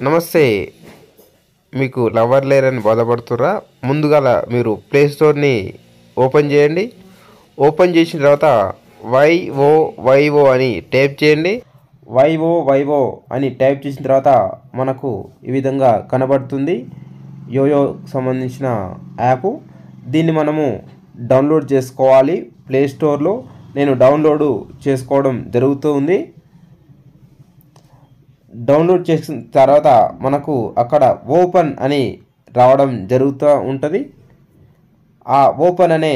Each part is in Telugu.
నమస్తే. మీకు లవర్ లేరని బాధపడుతుర్రా? ముందుగా మీరు ప్లే స్టోర్ని ఓపెన్ చేయండి. ఓపెన్ చేసిన తర్వాత YOYO అని టైప్ చేయండి. YOYO అని టైప్ చేసిన తర్వాత మనకు ఈ విధంగా కనబడుతుంది. యోయోకి సంబంధించిన యాప్. దీన్ని మనము డౌన్లోడ్ చేసుకోవాలి ప్లే స్టోర్లో. నేను డౌన్లోడ్ చేసుకోవడం జరుగుతుంది. డౌన్లోడ్ చేసిన తర్వాత మనకు అక్కడ ఓపెన్ అని రావడం జరుగుతూ ఉంటుంది. ఆ ఓపెన్ అనే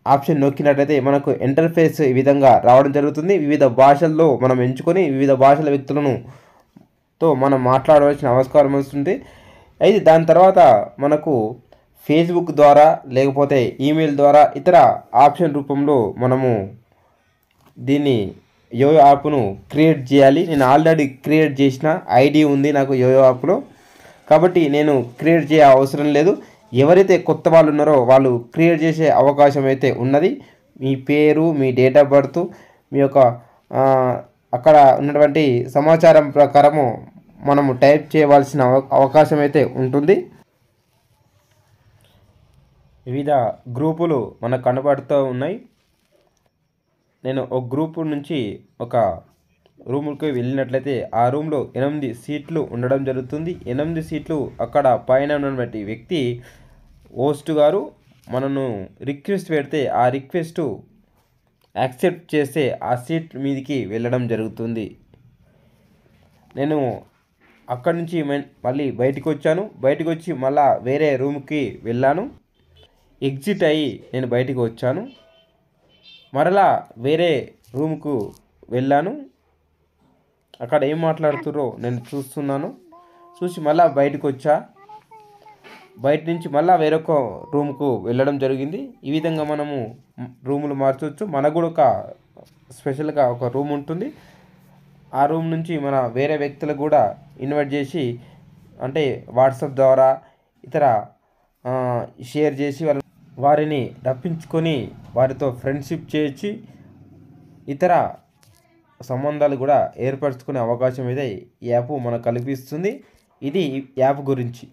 ఆప్షన్ నొక్కినట్లయితే మనకు ఇంటర్ఫేస్ ఈ విధంగా రావడం జరుగుతుంది. వివిధ భాషల్లో మనం ఎంచుకొని వివిధ భాషల వ్యక్తులతో మనం మాట్లాడవలసిన అవసరం వస్తుంది. అయితే దాని తర్వాత మనకు ఫేస్బుక్ ద్వారా లేకపోతే ఈమెయిల్ ద్వారా ఇతర ఆప్షన్ రూపంలో మనము దీన్ని యోయో యాప్ను క్రియేట్ చేయాలి. నేను ఆల్రెడీ క్రియేట్ చేసిన ఐడి ఉంది నాకు యోయో యాప్లో, కాబట్టి నేను క్రియేట్ చేయ అవసరం లేదు. ఎవరైతే కొత్త వాళ్ళు ఉన్నారో వాళ్ళు క్రియేట్ చేసే అవకాశం అయితే ఉన్నది. మీ పేరు, మీ డేట్ ఆఫ్ బర్త్, మీ యొక్క అక్కడ ఉన్నటువంటి సమాచారం ప్రకారము మనము టైప్ చేయవలసిన అవకాశం అయితే ఉంటుంది. వివిధ గ్రూపులు మనకు కనబడుతూ ఉన్నాయి. నేను ఒక గ్రూపు నుంచి ఒక రూమ్కి వెళ్ళినట్లయితే ఆ రూమ్లో 8 సీట్లు ఉండడం జరుగుతుంది. 8 సీట్లు అక్కడ పైన ఉన్నటువంటి వ్యక్తి హోస్ట్ గారు మనను రిక్వెస్ట్ పెడితే ఆ రిక్వెస్ట్ యాక్సెప్ట్ చేస్తే ఆ సీట్ మీదకి వెళ్ళడం జరుగుతుంది. నేను అక్కడి నుంచి మళ్ళీ బయటకు వచ్చాను. బయటకు వచ్చి మళ్ళీ వేరే రూమ్కి వెళ్ళాను. ఎగ్జిట్ అయ్యి నేను బయటకు వచ్చాను. మరలా వేరే రూమ్కు వెళ్ళాను. అక్కడ ఏం మాట్లాడుతుర్రో నేను చూస్తున్నాను. చూసి మళ్ళీ బయటకు వచ్చా. బయట నుంచి మళ్ళీ వేరొక రూమ్కు వెళ్ళడం జరిగింది. ఈ విధంగా మనము రూములు మార్చవచ్చు. మనకు కూడా ఒక స్పెషల్గా ఒక రూమ్ ఉంటుంది. ఆ రూమ్ నుంచి మన వేరే వ్యక్తులకు కూడా ఇన్వైట్ చేసి, అంటే వాట్సాప్ ద్వారా ఇతర షేర్ చేసి వారిని రప్పించుకొని వారితో ఫ్రెండ్షిప్ చేసి ఇతర సంబంధాలు కూడా ఏర్పరచుకునే అవకాశం అయితే ఈ యాప్ మనకు కల్పిస్తుంది. ఇది యాప్ గురించి.